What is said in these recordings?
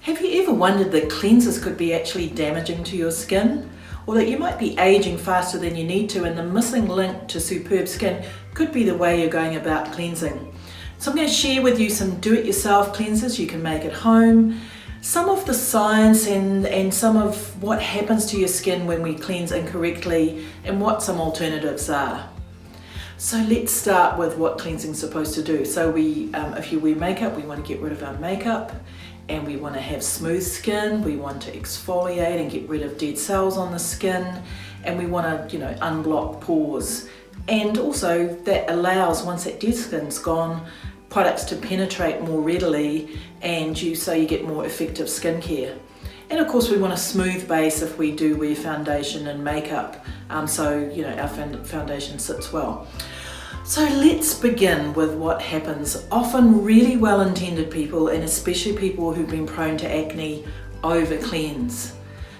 Have you ever wondered that cleansers could be actually damaging to your skin? Or that you might be aging faster than you need to, and the missing link to superb skin could be the way you're going about cleansing? So I'm going to share with you some do-it-yourself cleansers you can make at home, some of the science and some of what happens to your skin when we cleanse incorrectly, and what some alternatives are. So let's start with what cleansing is supposed to do. So if you wear makeup, we want to get rid of our makeup, and we want to have smooth skin. We want to exfoliate and get rid of dead cells on the skin, and we want to, unblock pores. And also that allows, once that dead skin's gone, products to penetrate more readily, and so you get more effective skincare. And of course we want a smooth base if we do wear foundation and makeup, so our foundation sits well. So let's begin with what happens. Often really well-intended people, and especially people who've been prone to acne, over cleanse.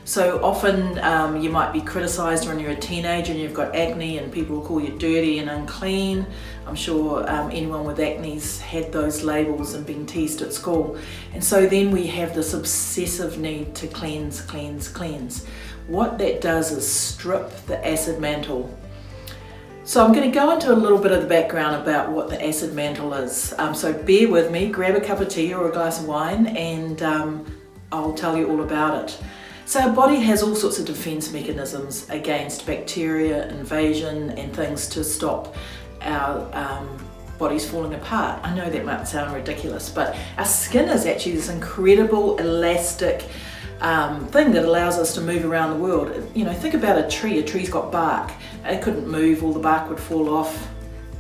So often you might be criticised when you're a teenager and you've got acne, and people will call you dirty and unclean. I'm sure anyone with acne's had those labels and been teased at school. And so then we have this obsessive need to cleanse, cleanse, cleanse. What that does is strip the acid mantle. So I'm going to go into a little bit of the background about what the acid mantle is. So bear with me, grab a cup of tea or a glass of wine, and I'll tell you all about it. So our body has all sorts of defense mechanisms against bacteria, invasion, and things to stop our bodies falling apart. I know that might sound ridiculous, but our skin is actually this incredible elastic thing that allows us to move around the world. Think about a tree. A tree's got bark. It couldn't move, all the bark would fall off,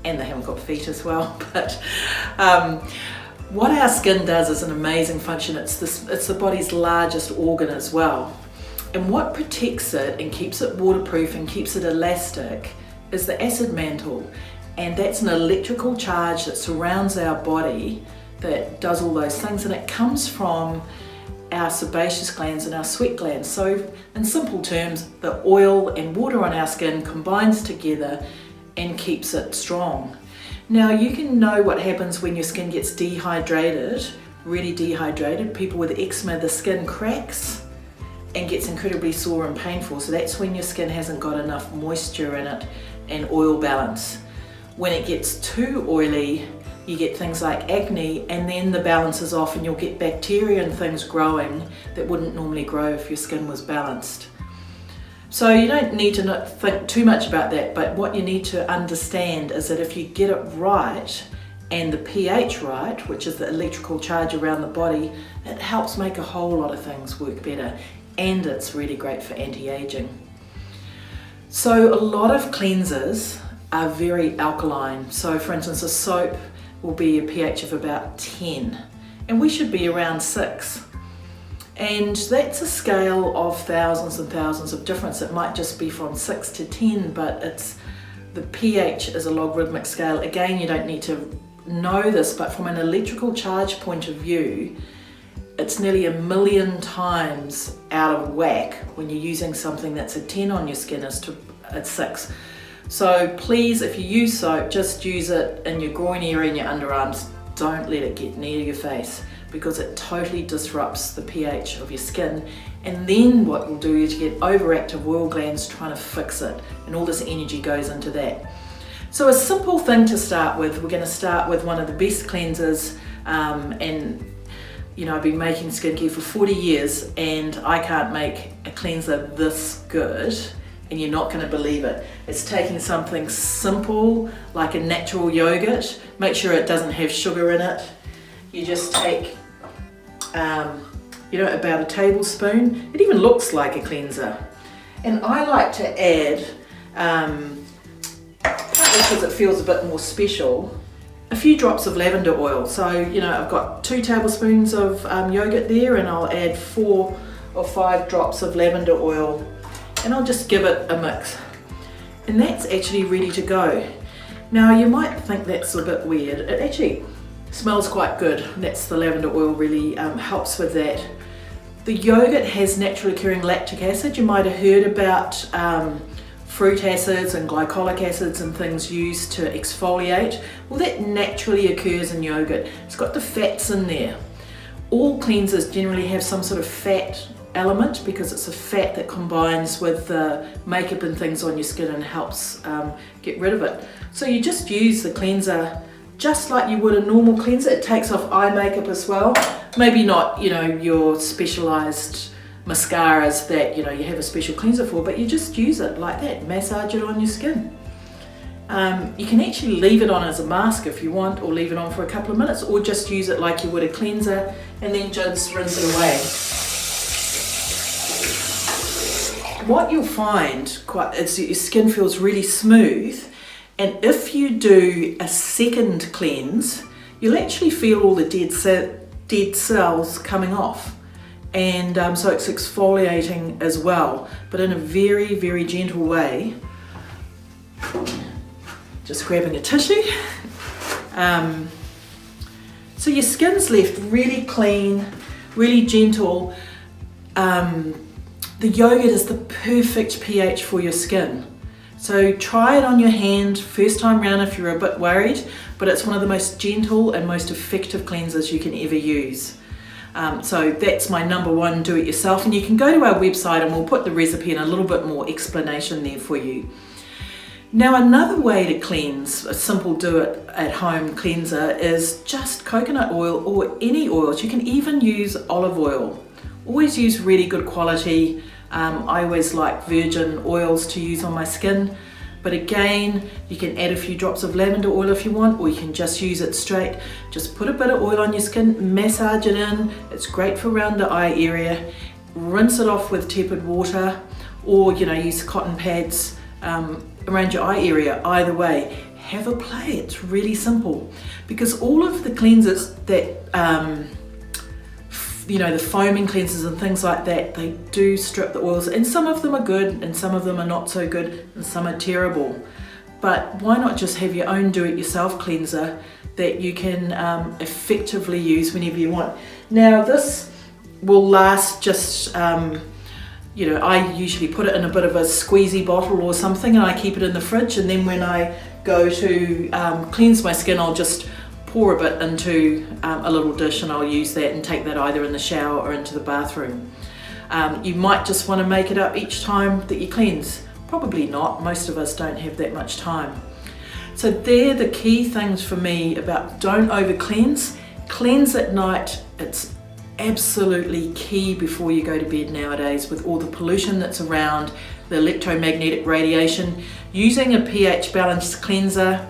and they haven't got feet as well. But what our skin does is an amazing function. It's the body's largest organ as well. And what protects it and keeps it waterproof and keeps it elastic is the acid mantle. And that's an electrical charge that surrounds our body that does all those things, and it comes from our sebaceous glands and our sweat glands. So in simple terms, the oil and water on our skin combines together and keeps it strong. Now you can know what happens when your skin gets dehydrated, really dehydrated. People with eczema, the skin cracks and gets incredibly sore and painful. So that's when your skin hasn't got enough moisture in it and oil balance. When it gets too oily, you get things like acne, and then the balance is off and you'll get bacteria and things growing that wouldn't normally grow if your skin was balanced. So you don't need to think too much about that, but what you need to understand is that if you get it right and the pH right, which is the electrical charge around the body, it helps make a whole lot of things work better, and it's really great for anti-aging. So a lot of cleansers are very alkaline. So for instance, a soap will be a pH of about 10, and we should be around 6. And that's a scale of thousands and thousands of difference. It might just be from 6 to 10, but the pH is a logarithmic scale. Again, you don't need to know this, but from an electrical charge point of view, it's nearly 1 million times out of whack when you're using something that's a 10 on your skin as to at 6. So please, if you use soap, just use it in your groin area and your underarms. Don't let it get near your face, because it totally disrupts the pH of your skin. And then what we'll do is you get overactive oil glands trying to fix it, and all this energy goes into that. So a simple thing to start with, we're going to start with one of the best cleansers, and I've been making skincare for 40 years, and I can't make a cleanser this good, and you're not going to believe it. It's taking something simple like a natural yogurt. Make sure it doesn't have sugar in it. You just take about a tablespoon. It even looks like a cleanser. And I like to add, partly because it feels a bit more special, a few drops of lavender oil. So I've got 2 tablespoons of yogurt there, and I'll add 4 or 5 drops of lavender oil, and I'll just give it a mix. And that's actually ready to go. Now you might think that's a bit weird. It actually smells quite good. That's the lavender oil really helps with that. The yogurt has naturally occurring lactic acid. You might have heard about fruit acids and glycolic acids and things used to exfoliate. Well, that naturally occurs in yogurt. It's got the fats in there. All cleansers generally have some sort of fat element because it's a fat that combines with the makeup and things on your skin and helps get rid of it. So you just use the cleanser just like you would a normal cleanser. It takes off eye makeup as well. Maybe not, you know, your specialized mascaras that, you know, you have a special cleanser for, but you just use it like that, massage it on your skin. You can actually leave it on as a mask if you want, or leave it on for a couple of minutes, or just use it like you would a cleanser and then just rinse it away. What you'll find is that your skin feels really smooth, and if you do a second cleanse, you'll actually feel all the dead cells coming off. And so it's exfoliating as well, but in a very, very gentle way. Just grabbing a tissue. So your skin's left really clean, really gentle. The yogurt is the perfect pH for your skin. So try it on your hand first time round if you're a bit worried, but it's one of the most gentle and most effective cleansers you can ever use. So that's my number one do it yourself, and you can go to our website and we'll put the recipe and a little bit more explanation there for you. Now another way to cleanse, a simple do it at home cleanser, is just coconut oil or any oils. You can even use olive oil. Always use really good quality. I always like virgin oils to use on my skin, but again, you can add a few drops of lavender oil if you want, or you can just use it straight. Just put a bit of oil on your skin, massage it in. It's great for around the eye area. Rinse it off with tepid water, or you know, use cotton pads around your eye area. Either way, have a play. It's really simple, because all of the cleansers that you know, the foaming cleansers and things like that, they do strip the oils, and some of them are good and some of them are not so good and some are terrible. But why not just have your own do-it-yourself cleanser that you can effectively use whenever you want. Now this will last just you know, I usually put it in a bit of a squeezy bottle or something, and I keep it in the fridge, and then when I go to cleanse my skin, I'll just pour a bit into a little dish, and I'll use that and take that either in the shower or into the bathroom. You might just want to make it up each time that you cleanse. Probably not, most of us don't have that much time. So they're the key things for me about don't over cleanse. Cleanse at night. It's absolutely key before you go to bed nowadays with all the pollution that's around, the electromagnetic radiation. Using a pH balanced cleanser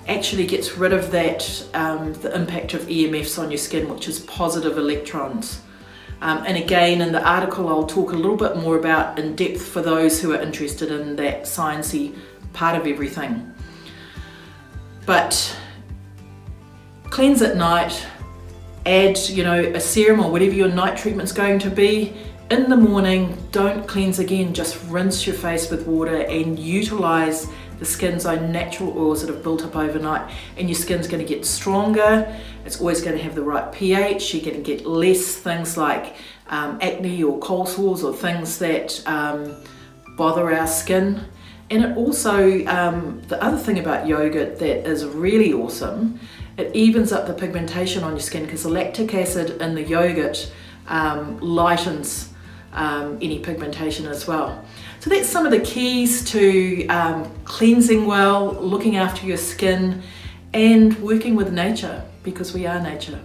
actually gets rid of that, the impact of EMFs on your skin, which is positive electrons. And again, in the article, I'll talk a little bit more about in depth for those who are interested in that sciencey part of everything. But cleanse at night, add, you know, a serum or whatever your night treatment's going to be. In the morning, don't cleanse again, just rinse your face with water and utilize the skin's own natural oils that have built up overnight, and your skin's going to get stronger. It's always going to have the right pH. You're going to get less things like acne or cold sores or things that bother our skin. And it also, the other thing about yogurt that is really awesome, it evens up the pigmentation on your skin, because the lactic acid in the yogurt lightens any pigmentation as well. So that's some of the keys to cleansing well, looking after your skin, and working with nature, because we are nature.